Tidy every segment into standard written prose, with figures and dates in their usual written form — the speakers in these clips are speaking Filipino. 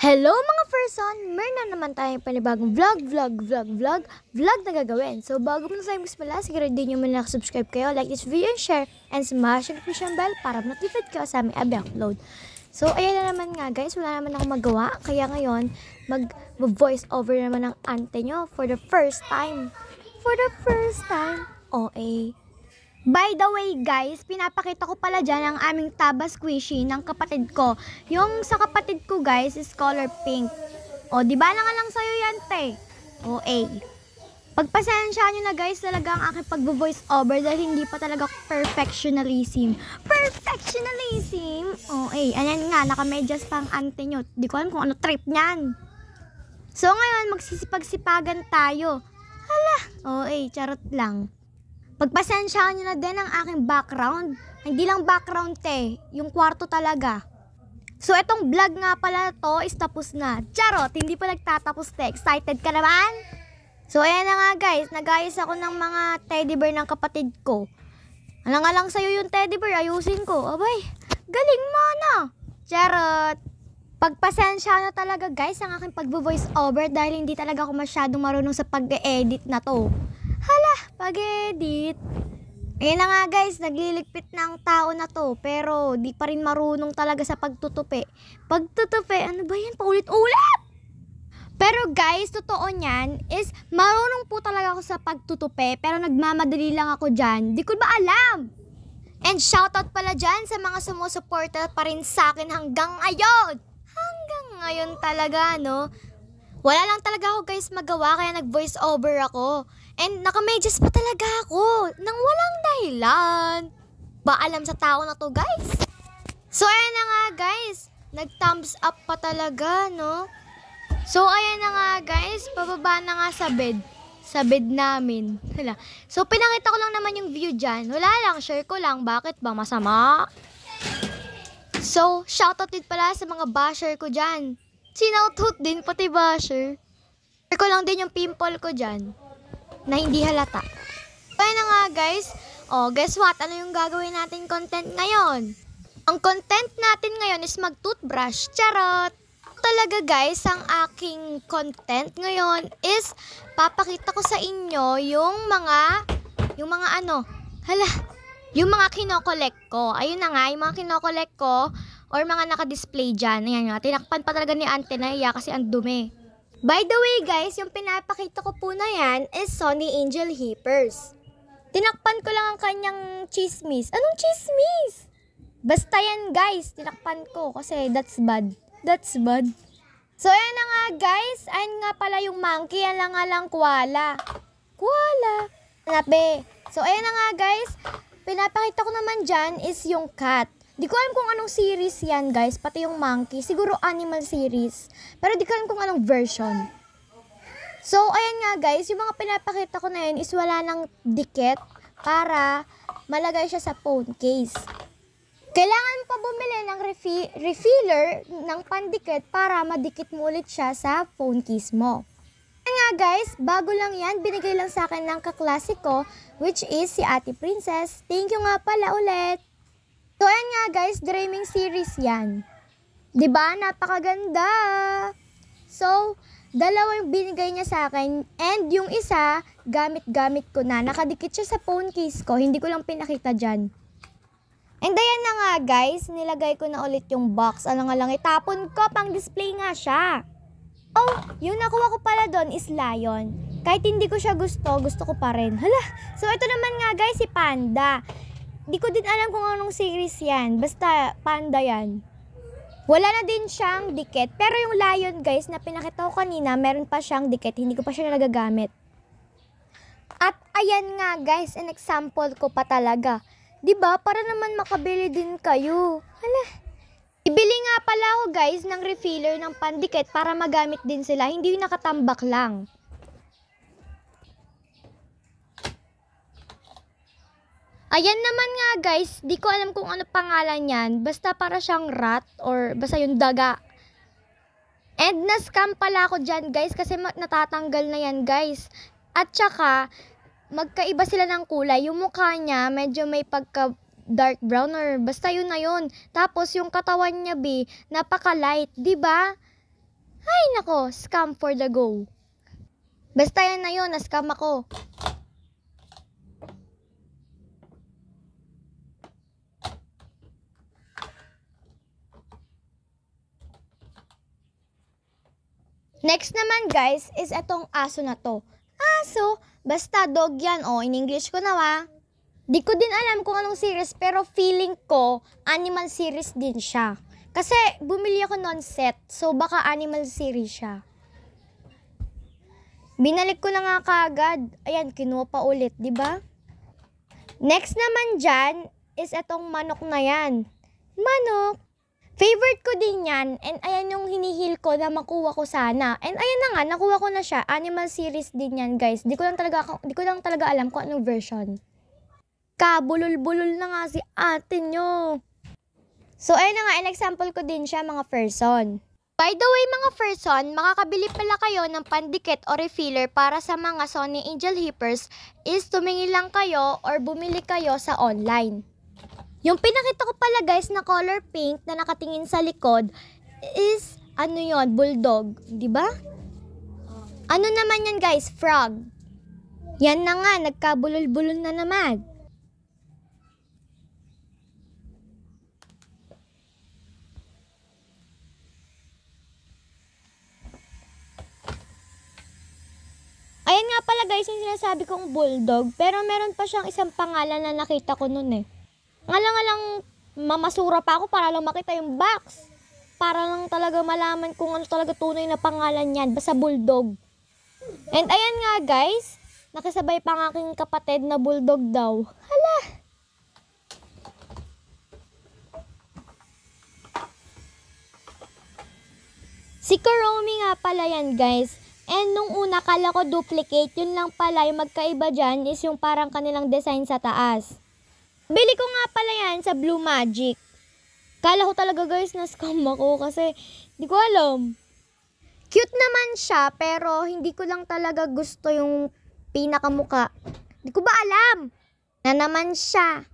Hello mga person! Meron na naman tayong panibagong vlog na gagawin. So bago mo na tayo magsimula, siguro din nyo muna subscribe kayo, like this video and share, and smash yung notification bell para notified kayo sa aming upload. So ayan na naman nga guys, wala naman ako magawa, kaya ngayon mag-voice over naman ng ante nyo for the first time. OA. By the way guys, pinapakita ko pala dyan ang aming taba squishy ng kapatid ko. Yung sa kapatid ko guys is color pink. O, di ba lang sa'yo yan, te? OA. Pagpasensya nyo na guys talaga ang aking pag-voice over dahil hindi pa talaga perfectionism. OA. Ayan nga, nakamedyas pa ang ante nyo. Di ko alam kung ano trip nyan. So ngayon, magsisipag-sipagan tayo. Hala, OA, charot lang. Pagpasensyahan nyo na din ang aking background. Hindi lang background te, yung kwarto talaga. So itong vlog nga pala to is tapos na. Charot, hindi pa nagtatapos te. Excited ka naman? So ayan na nga guys, nag-ayos ako ng mga teddy bear ng kapatid ko. Alang-alang sa'yo yung teddy bear, ayusin ko. Abay, galing mo na. Charot. Pagpasensya na talaga guys ang aking pag-voice over dahil hindi talaga ako masyadong marunong sa pag-edit na to. Hala, pag-edit. Ayun na nga guys, nagliligpit na ang tao na to. Pero di pa rin marunong talaga sa pagtutupi. Ano ba yan? Paulit-ulit! Pero guys, totoo niyan is marunong po talaga ako sa pagtutupi. Pero nagmamadali lang ako dyan. Di ko ba alam? And shoutout pala dyan sa mga sumusuporta pa rin sa akin hanggang ngayon. Hanggang ngayon talaga, no? Wala lang talaga ako guys magawa kaya nag-voice over ako. And nakamedyas pa talaga ako nang walang dahilan. Ba alam sa tao na to guys? So ayan na nga guys, nag-thumbs up pa talaga no. So ayan na nga guys, pababa na nga sa bed. Sa bed namin. Hala. So pinakita ko lang naman yung view dyan. Wala lang, share ko lang. Bakit ba masama? So shoutout din pala sa mga basher ko dyan. Sinoutout din pati basher. Share ko lang din yung pimple ko dyan na hindi halata. Kaya na nga guys, guess what? Ano yung gagawin natin content ngayon? Ang content natin ngayon is mag-toothbrush. Charot! Talaga guys, ang aking content ngayon is papakita ko sa inyo yung mga kinokolekt ko. Ayun na nga, yung mga kinokolekt ko or mga naka-display dyan. Ayan nga, tinakpan pa talaga ni Ante na iya kasi ang dumi. By the way guys, yung pinapakita ko po na yan is Sony Angel Hippers. Tinakpan ko lang ang kanyang chismis. Anong chismis? Basta yan guys, tinakpan ko kasi that's bad. So ayan na nga guys, ayan nga pala yung monkey, yan lang nga lang koala. Nabe. So ayan na nga guys, pinapakita ko naman dyan is yung cat. Di ko alam kung anong series yan guys, pati yung monkey. Siguro animal series. Pero di ko alam kung anong version. So, ayan nga guys, yung mga pinapakita ko na yun is wala ng dikit para malagay siya sa phone case. Kailangan pa bumili ng refiller ng pandikit para madikit mo ulit siya sa phone case mo. Ayan nga guys, bago lang yan, binigay lang sa akin ng kaklase ko, which is si Ate Princess. Thank you nga pala ulit. So, ayan nga guys, dreaming series yan. Diba? Napakaganda. So, dalawa yung binigay niya sa akin. And yung isa, gamit ko na. Nakadikit siya sa phone case ko. Hindi ko lang pinakita dyan. And ayan na nga guys, nilagay ko na ulit yung box. Alang-alang itapon ko, pang display nga siya. Oh, yung nakuha ko pala doon is lion. Kahit hindi ko siya gusto ko pa rin. Hala, so ito naman nga guys, si Panda. Di ko din alam kung anong series yan. Basta panda yan. Wala na din siyang dikit. Pero yung lion guys na pinakita ko kanina, meron pa siyang dikit. Hindi ko pa siya nagagamit. At ayan nga guys, an example ko pa talaga. Diba? Para naman makabili din kayo. Hala. Ibili nga pala ako guys ng refiller ng pandikit para magamit din sila. Hindi yung nakatambak lang. Ayan naman nga guys, di ko alam kung ano pangalan yan. Basta para siyang rat or basta yung daga. And na-scam pala ako dyan guys kasi natatanggal na yan guys. At saka, magkaiba sila ng kulay. Yung mukha niya medyo may pagka dark brown or basta yun na yun. Tapos yung katawan niya napaka-light, 'di ba? Ay nako, scam for the go. Basta yan na yun, na-scam ako. Next naman guys is etong aso na to. Aso, basta dog yan. In English ko na Di ko din alam kung anong series pero feeling ko animal series din siya. Kasi bumili ako non-set so baka animal series siya. Binalik ko na nga kaagad. Ayan, kinuha pa ulit, di ba? Next naman dyan is etong manok na yan. Manok. Favorite ko din yan. And ayan yung hinihil ko na makuha ko sana. And ayan na nga, nakuha ko na siya. Animal series din yan, guys. Di ko lang talaga alam kung anong version. Kabulol-bulol na nga si ate nyo. So ayun na nga, in-example ko din siya mga person. By the way mga person, makakabili pala kayo ng pandikit o refiller para sa mga Sony Angel Hippers is tumingin lang kayo or bumili kayo sa online. Yung pinakita ko pala guys na color pink na nakatingin sa likod is ano yon, bulldog, di ba? Ano naman yan guys, frog. Yan na nga, nagkabulol-bulol na naman. Ayan nga pala guys yung sinasabi kong bulldog, pero meron pa siyang isang pangalan na nakita ko nun Nga lang mamasura pa ako para lang makita yung box. Para lang talaga malaman kung ano talaga tunay na pangalan niyan, basta bulldog. And ayan nga guys, nakasabay pa ang aking kapatid na bulldog daw. Hala! Si Kuromi nga pala yan guys. And nung una, kala ko duplicate. Yun lang pala, yung magkaiba dyan is yung parang kanilang design sa taas. Bili ko nga pala yan sa Blue Magic. Kala ko talaga guys na scam ako kasi di ko alam. Cute naman siya pero hindi ko lang talaga gusto yung pinakamuka. Di ko ba alam na naman siya.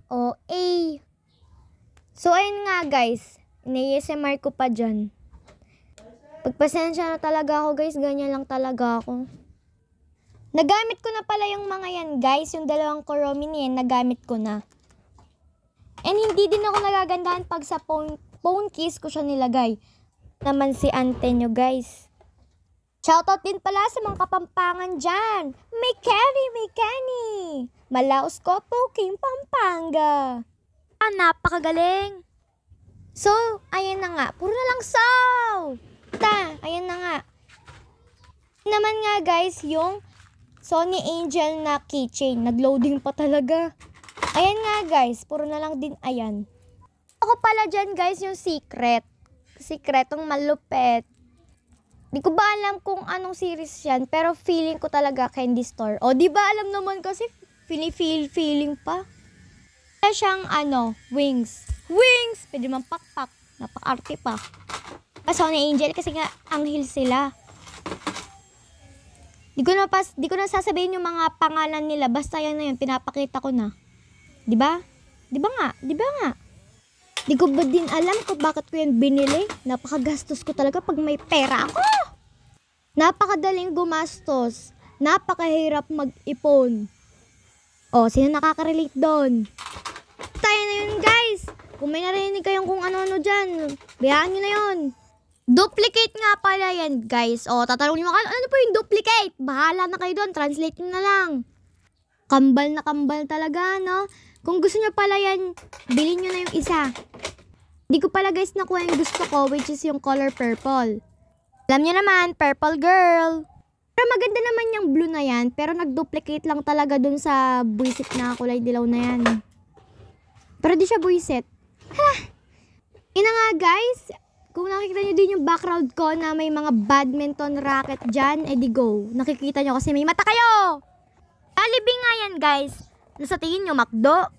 So ayun nga guys, ini-ASMR ko pa dyan. Pagpasensya na talaga ako guys, ganyan lang talaga ako. Nagamit ko na pala yung mga yan guys, yung dalawang Kuromi niyan, nagamit ko na. And hindi din ako nagagandahan pag sa phone case ko siya nilagay. Naman si ante nyo guys. Shoutout din pala sa mga Kapampangan dyan. May Kenny. Malaos ko po, King Pampanga. Napakagaling. So, ayan na nga. Puro na lang saw. Ayan na nga. Naman nga guys, yung Sony Angel na keychain. Nagloading pa talaga. Ayan nga guys, puro na lang din ayan. Ako pala dyan guys yung secret. Secretong malupet. Di ko ba alam kung anong series yan, pero feeling ko talaga Candy Store. Di ba alam naman kasi feeling pa. Kaya siyang wings. Wings! Pwede man pakpak. Napaka-arte pa. Sony Angel kasi nga anghel sila. Di ko na sasabihin yung mga pangalan nila, basta yan na yun, pinapakita ko na. Di ba? Di ba nga? Di ko ba din alam kung bakit ko yan binili? Napakagastos ko talaga pag may pera ako. Napakadaling gumastos. Napakahirap mag-ipon. Sino nakaka-relate doon? Tayo na yun guys. Kung may narinig kayong kung ano-ano dyan, bayaan nyo na yun. Duplicate nga pala yan, guys. Tatanungin mo, ano po yung duplicate? Bahala na kayo doon. Translate nyo na lang. Kambal na kambal talaga, no? Kung gusto nyo pala yan, bilhin nyo na yung isa. Hindi ko pala, guys, nakuha yung gusto ko, which is yung color purple. Alam nyo naman, purple girl. Pero maganda naman yung blue na yan, pero nag-duplicate lang talaga dun sa buisit na kulay dilaw na yan. Pero di siya buisit. Ina nga, guys. Kung nakikita nyo din yung background ko na may mga badminton racket dyan, edi go. Nakikita nyo kasi may mata kayo. Jollibee nga yan guys. Nasa tingin nyo, McDo.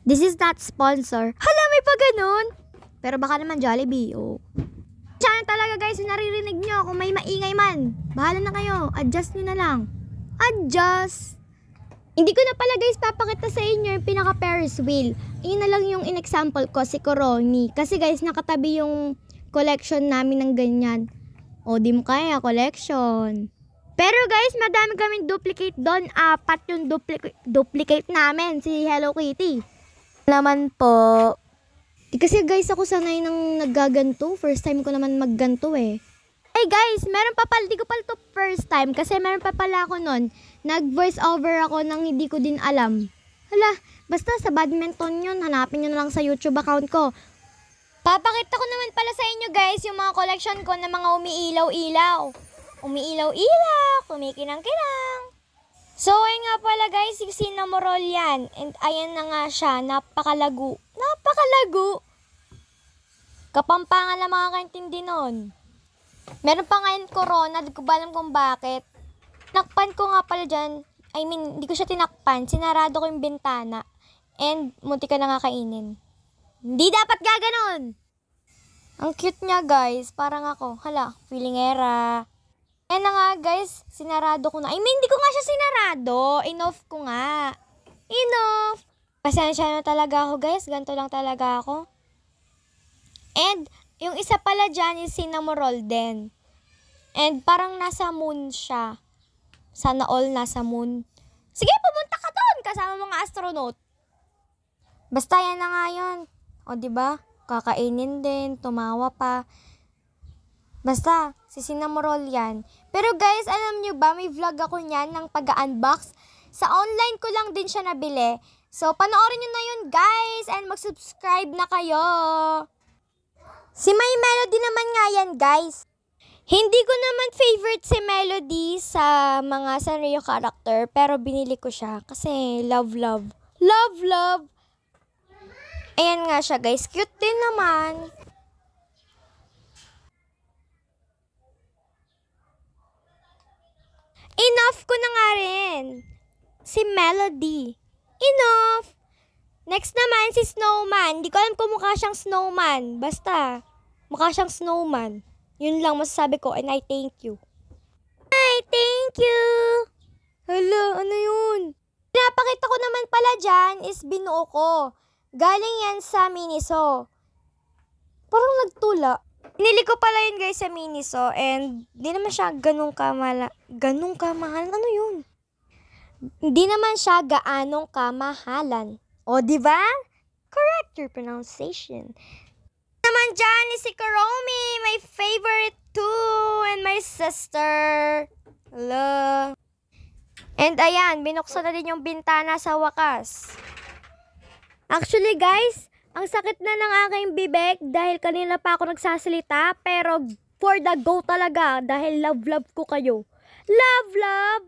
This is not sponsor. Hala, may pa ganun. Pero baka naman Jollibee. Diyan talaga guys, naririnig nyo kung may maingay man. Bahala na kayo. Adjust nyo na lang. Adjust. Hindi ko na pala guys papakita sa inyo yung pinaka Ferris wheel. Yun na lang yung in-example ko, si Kuromi. Kasi guys, nakatabi yung collection namin ng ganyan. O di mo kaya, collection. Pero guys, madami kaming duplicate doon. 4 yung duplicate namin, si Hello Kitty. Naman po. Kasi guys, ako sanay nang naggaganto. First time ko naman magganto eh. Hey guys, meron pa pala, di ko pala to first time. Kasi meron pa pala ako nun. Nag-voice over ako nang hindi ko din alam. Hala, basta sa badminton yun. Hanapin nyo na lang sa YouTube account ko. Papakita ko naman pala sa inyo guys yung mga collection ko na mga umiilaw-ilaw. Umiilaw-ilaw, kumikinang-kinang. So, ayun nga pala guys, 16 na morol yan. And ayan na nga siya, napakalago. Napakalago! Kapampangan lang makakaintindi nun. Meron pa ngayon corona, di ko ba alam kung bakit. Tinakpan ko nga pala dyan. I mean, hindi ko siya tinakpan. Sinarado ko yung bintana. And munti ka na nga kainin. Hindi dapat gaganon! Ang cute niya guys, parang ako. Hala, feelingera. Ayan na nga guys, sinarado ko na. I mean, hindi ko nga siya sinarado. Enough ko nga. Enough! Pasensya na talaga ako guys, ganito lang talaga ako. And, yung isa pala dyan is Cinnamoroll din. And parang nasa moon siya. Sana all nasa moon. Sige, pumunta ka doon kasama mga astronaut. Basta yan na nga yun. O diba? Kakainin din, tumawa pa. Basta, si Cinnamoroll yan. Pero guys, alam nyo ba, may vlog ako niyan ng pag-unbox. Sa online ko lang din siya nabili. So, panoorin nyo na yun guys. And mag-subscribe na kayo. Si My Melody naman nga yan guys. Hindi ko naman favorite si Melody sa mga Sanrio character. Pero binili ko siya kasi love. Ayan nga siya guys. Cute din naman. Enough ko na nga rin. Si Melody. Enough. Next naman si Snowman. Di ko alam kung mukha siyang snowman. Basta, mukha siyang snowman. Yun lang masasabi ko and I thank you. Hi, thank you. Hala, ano yun? Pinapakita ko naman pala dyan is binuo ko. Galing yan sa Miniso. Parang nagtula. Pinili ko pala yun guys sa Miniso and di naman siya ganun kamahal. Ano yun? Hindi naman siya gaanong kamahalan. O diba? Correct your pronunciation. Naman dyan is si Kuromi, my favorite too, and my sister. Hello. And ayan, binuksan na din yung bintana sa wakas. Actually guys, ang sakit na ng aking bibig dahil kanina pa ako nagsasalita, pero for the go talaga dahil love ko kayo. Love!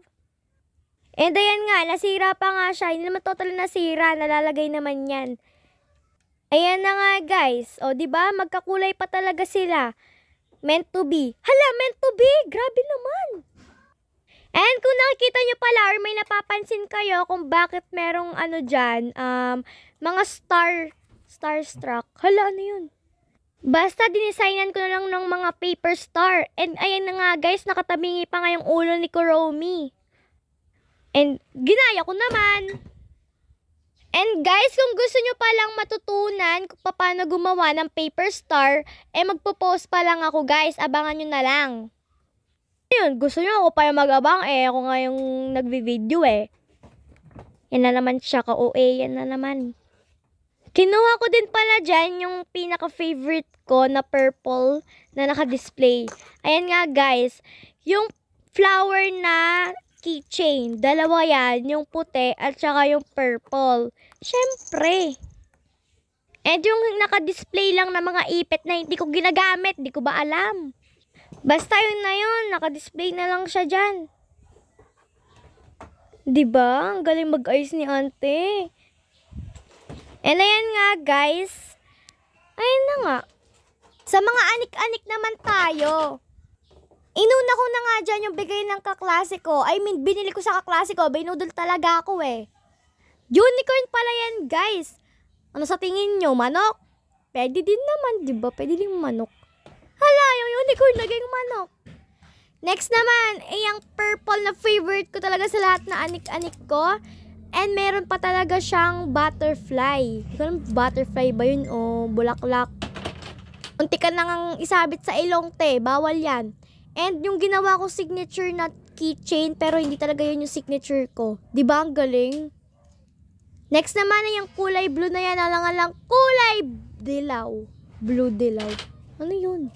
And ayan nga, nasira pa nga siya. Hindi naman totally nasira, nalalagay naman yan. Ayan na nga guys. O diba, magkakulay pa talaga sila. Meant to be. Hala, meant to be! Grabe naman! And kung nakikita nyo pala or may napapansin kayo kung bakit merong ano dyan, mga starstruck. Hala, ano yun? Basta dinesignan ko na lang ng mga paper star. And ayan na nga guys, nakatabingi pa nga yung ulo ni Kuromi. And ginaya ko naman. And guys, kung gusto nyo palang matutunan kung paano gumawa ng paper star, magpo-post pa lang ako guys. Abangan nyo na lang. Ayun, gusto nyo ako pa yung mag-abang ako nga yung nagvi-video Yan na naman siya ka-OA, yan na naman. Kinuha ko din pala dyan yung pinaka-favorite ko na purple na naka-display. Ayan nga guys, yung flower na keychain. Dalawa yan, yung puti at saka yung purple. Syempre. And yung naka-display lang na mga ipit na hindi ko ginagamit, hindi ko ba alam. Basta yun na yun, naka-display na lang siya dyan. Diba? Ang galing mag-ayos ni ante. And ayan nga guys. Ayun na nga. Sa mga anik-anik naman tayo. Inuna ko na nga dyan yung bigay ng kaklase ko. I mean, binili ko sa kaklase ko. Binudol talaga ako Unicorn pala yan guys. Ano sa tingin nyo? Manok? Pwede din naman, diba? Pwede din manok. Hala, yung unicorn naging manok. Next naman, yung purple na favorite ko talaga sa lahat na anik-anik ko. And meron pa talaga siyang butterfly. Hindi ko alam, butterfly ba yun o bulaklak. Unti ka nang isabit sa ilong te. Bawal yan. And yung ginawa kong signature na keychain, pero hindi talaga yun yung signature ko. Diba ang galing? Next naman ay yung kulay blue na yan. Alang-alang kulay dilaw. Blue dilaw. Ano yun?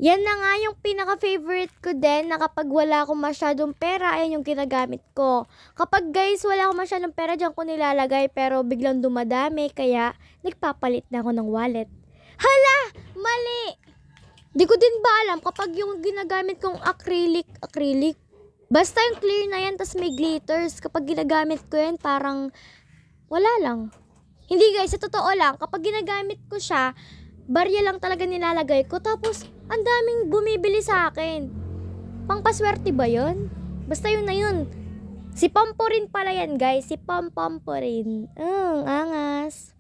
Yan na nga yung pinaka-favorite ko din na kapag wala akong masyadong pera, ayan yung ginagamit ko. Kapag guys, wala akong masyadong pera, dyan ko nilalagay pero biglang dumadami, kaya nagpapalit na ako ng wallet. Hala! Mali! Di ko din ba alam kapag yung ginagamit kong acrylic, basta yung clear na yan, tas may glitters, kapag ginagamit ko yan, parang wala lang. Hindi guys, sa totoo lang, kapag ginagamit ko siya, barya lang talaga nilalagay ko, tapos ang daming bumibili sa akin. Pangpaswerte ba yun? Basta yun na yun. Si Pamporin pala yan guys, si Pamporin. Angas.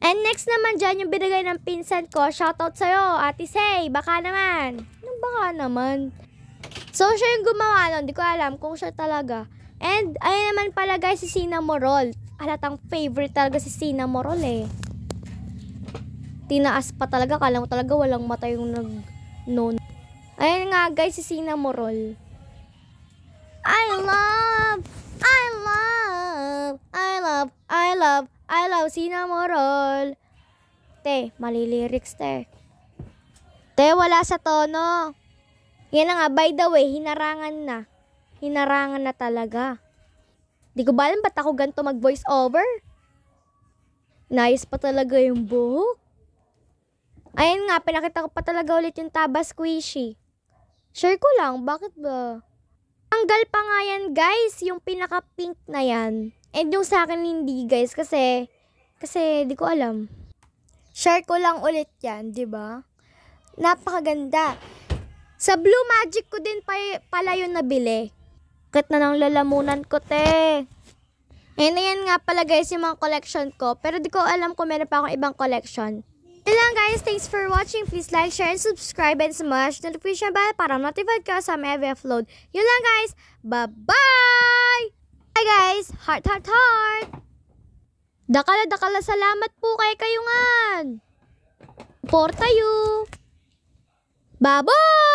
And next naman dyan, yung binigay ng pinsan ko, shoutout sa'yo, Ate Say, baka naman. Anong baka naman? So, siya yung gumawa nun, di ko alam kung siya talaga. And, ayun naman pala guys, si Cinnamoroll. Halatang favorite talaga si Cinnamoroll eh. Tinaas pa talaga, kala mo talaga walang mata yung nag-non. Ayun nga guys, si Cinnamoroll. I love Cinnamoroll. Te, mali lyrics te. Te, wala sa tono. Yan na nga, by the way, hinarangan na. Hinarangan na talaga. Di ko ba alam ba't ako ganito mag-voice over? Nice pa talaga yung buhok. Ayun nga, pinakita ko pa talaga ulit yung Taba Squishy. Share ko lang, bakit ba? Tanggal pa nga yan guys, yung pinaka-pink na yan. And yung sa akin hindi guys, kasi di ko alam. Share ko lang ulit yan, di ba? Napakaganda. Sa Blue Magic ko din pala yun nabili. Kat na ng lalamunan ko, te. And ayan nga pala guys yung mga collection ko. Pero di ko alam kung meron pa akong ibang collection. Yun lang guys, thanks for watching. Please like, share, and subscribe, and smash the notification bell para notified ka sa may upload. Yun lang guys, bye-bye! Hi guys, heart. Dakala, salamat po kay kayungan. For tayo. Bye-bye!